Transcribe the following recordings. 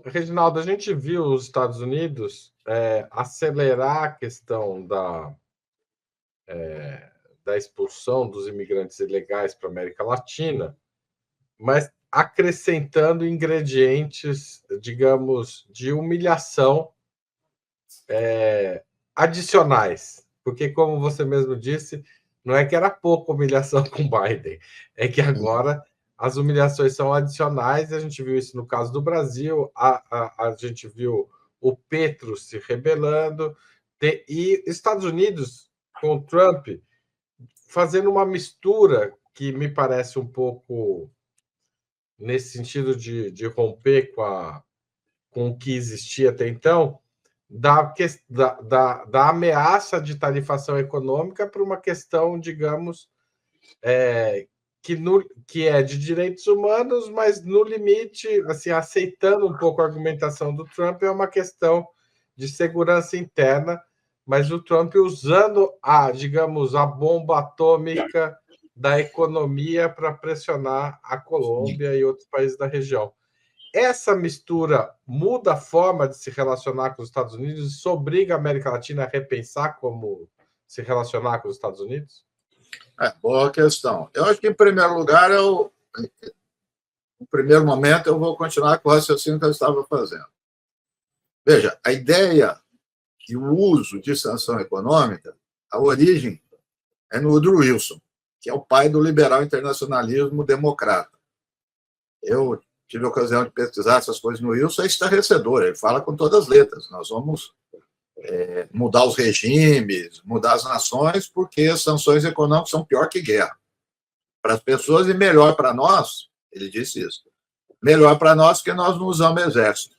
Reginaldo, a gente viu os Estados Unidos acelerar a questão da expulsão dos imigrantes ilegais para a América Latina, mas acrescentando ingredientes, digamos, de humilhação adicionais. Porque, como você mesmo disse, não é que era pouca humilhação com Biden, é que agora as humilhações são adicionais, a gente viu isso no caso do Brasil, a gente viu o Petro se rebelando, e Estados Unidos, com o Trump, fazendo uma mistura que me parece um pouco nesse sentido de romper com o que existia até então, da ameaça de tarifação econômica para uma questão, digamos, que é de direitos humanos, mas no limite, assim, aceitando um pouco a argumentação do Trump, é uma questão de segurança interna, mas o Trump usando digamos, a bomba atômica da economia para pressionar a Colômbia e outros países da região. Essa mistura muda a forma de se relacionar com os Estados Unidos e isso obriga a América Latina a repensar como se relacionar com os Estados Unidos? Boa questão. Eu acho que, em primeiro lugar, no primeiro momento, eu vou continuar com o raciocínio que eu estava fazendo. Veja, a ideia e o uso de sanção econômica, a origem é no Woodrow Wilson, que é o pai do liberal internacionalismo democrata. Eu tive a ocasião de pesquisar essas coisas no Wilson, é estarrecedor, ele fala com todas as letras. Nós vamos mudar os regimes, mudar as nações, porque as sanções econômicas são pior que guerra. Para as pessoas e melhor para nós, ele disse isso, melhor para nós porque nós não usamos exército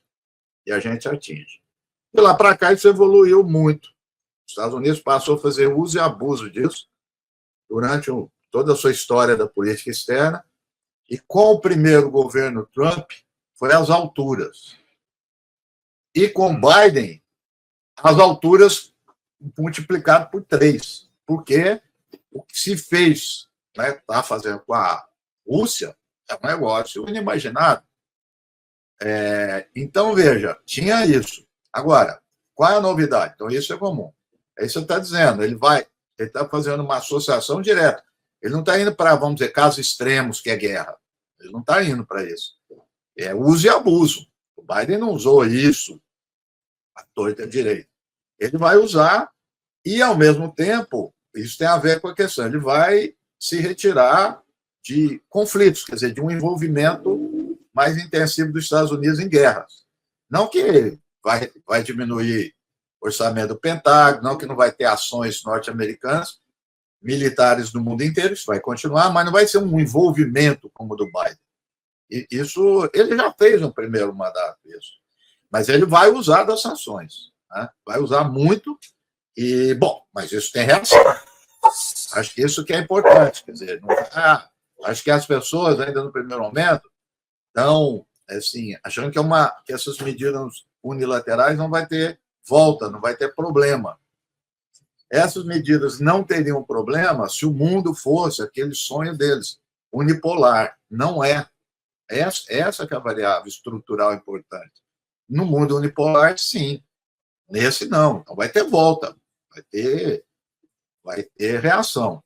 e a gente atinge. De lá para cá isso evoluiu muito. Os Estados Unidos passou a fazer uso e abuso disso durante toda a sua história da política externa, e com o primeiro governo Trump foi às alturas. E com Biden, as alturas multiplicado por 3, porque o que se fez, está fazendo com a Rússia, é um negócio inimaginável. Então, veja, tinha isso. Agora, qual é a novidade? Então, isso é comum. É isso que você está dizendo. Ele está fazendo uma associação direta. Ele não está indo para, vamos dizer, casos extremos, que é guerra. Ele não está indo para isso. É uso e abuso. O Biden não usou isso à torta e à direita. Ele vai usar e, ao mesmo tempo, isso tem a ver com a questão, ele vai se retirar de conflitos, quer dizer, de um envolvimento mais intensivo dos Estados Unidos em guerras. Não que vai diminuir o orçamento do Pentágono, não que não vai ter ações norte-americanas, militares do mundo inteiro, isso vai continuar, mas não vai ser um envolvimento como o do Biden. E isso, ele já fez no primeiro mandato, isso. Mas ele vai usar das sanções, né? Vai usar muito, e, bom, mas isso tem reação. Acho que isso que é importante, quer dizer, acho que as pessoas, ainda no primeiro momento, estão, assim, achando que essas medidas unilaterais não vai ter volta, não vai ter problema. Essas medidas não teriam problema se o mundo fosse aquele sonho deles, unipolar. Não é. Essa que é a variável estrutural importante. No mundo unipolar, sim. Nesse, não. Então, vai ter volta. Vai ter reação.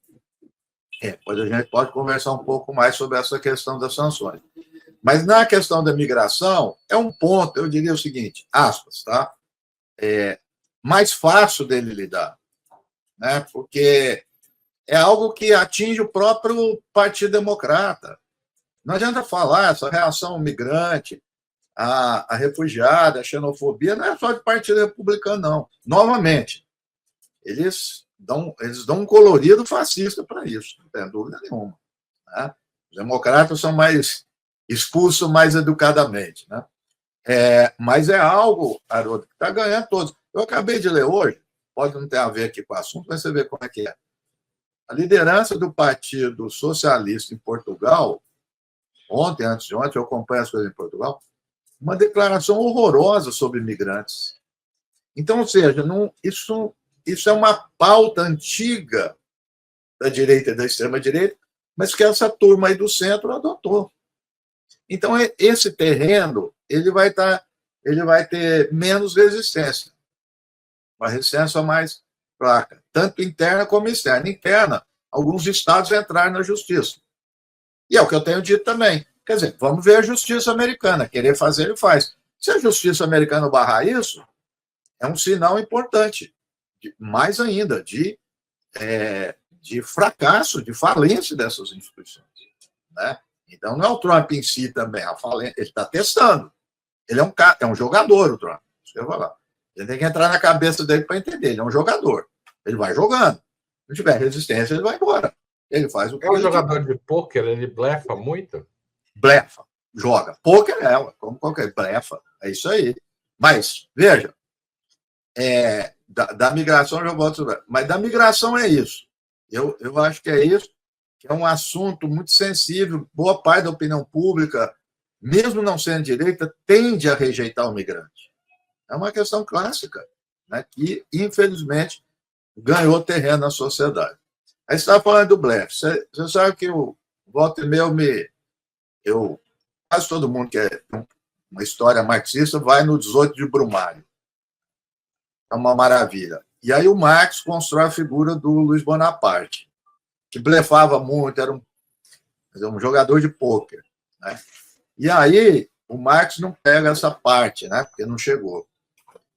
Depois a gente pode conversar um pouco mais sobre essa questão das sanções. Mas na questão da migração, é um ponto, eu diria o seguinte, aspas, tá? Mais fácil dele lidar, né? Porque é algo que atinge o próprio Partido Democrata. Não adianta falar, essa reação ao migrante, a refugiada, a xenofobia, não é só de Partido Republicano, não. Novamente, eles dão um colorido fascista para isso, não tem dúvida nenhuma. Né? Os democratas são mais expulsos mais educadamente. Né? Mas é algo, Haroldo, que está ganhando todos. Eu acabei de ler hoje, pode não ter a ver aqui com o assunto, mas você vê como é que é. A liderança do Partido Socialista em Portugal, antes de ontem, eu acompanho as coisas em Portugal, uma declaração horrorosa sobre imigrantes. Então, ou seja, isso é uma pauta antiga da direita e da extrema-direita, mas que essa turma aí do centro adotou. Então, esse terreno, ele vai ter menos resistência, uma resistência mais fraca, tanto interna como externa. Interna, alguns estados entraram na justiça. E é o que eu tenho dito também. Quer dizer, vamos ver a justiça americana. Querer fazer, ele faz. Se a justiça americana barrar isso, é um sinal importante, mais ainda, de fracasso, de falência dessas instituições. Né? Então, não é o Trump em si também, ele está testando. Ele é um jogador, o Trump. Isso que eu ia falar. Ele tem que entrar na cabeça dele para entender. Ele é um jogador. Ele vai jogando. Se não tiver resistência, ele vai embora. Ele faz o que é um jogador de pôquer, ele blefa muito? Blefa, joga. Pôquer como qualquer blefa. É isso aí. Mas, veja, da migração, eu volto sobre. Mas da migração é isso. Eu acho que é isso, que é um assunto muito sensível. Boa parte da opinião pública, mesmo não sendo direita, tende a rejeitar o migrante. É uma questão clássica, né, que, infelizmente, ganhou terreno na sociedade. Aí você estava falando do blefe. Você sabe que o volta e meia, quase todo mundo que é uma história marxista vai no 18 de Brumário. É uma maravilha. E aí o Marx constrói a figura do Luiz Bonaparte, que blefava muito, era um jogador de pôquer. Né? E aí o Marx não pega essa parte, né? Porque não chegou.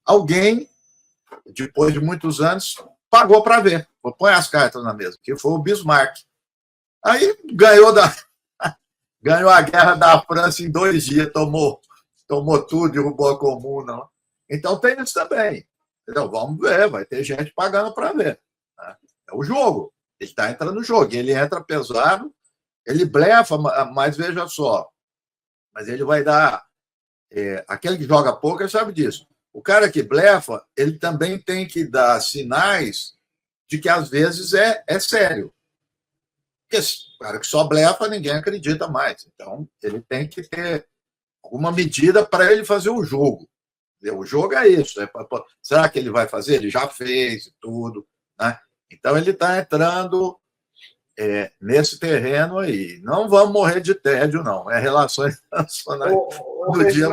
Alguém, depois de muitos anos, pagou para ver. Põe as cartas na mesa, que foi o Bismarck. Aí ganhou a guerra da França em 2 dias, tomou tudo, derrubou a comuna. Então tem isso também. Então, vamos ver, vai ter gente pagando para ver. Né? É o jogo. Ele está entrando no jogo. Ele entra pesado, ele blefa, mas veja só. Mas ele vai dar. Aquele que joga poker sabe disso. O cara que blefa, ele também tem que dar sinais de que às vezes é sério. Porque o cara que só blefa, ninguém acredita mais. Então, ele tem que ter alguma medida para ele fazer o jogo. O jogo é isso. Será que ele vai fazer? Ele já fez e tudo. Né? Então, ele está entrando nesse terreno aí. Não vamos morrer de tédio, não. É relações internacionais do dia.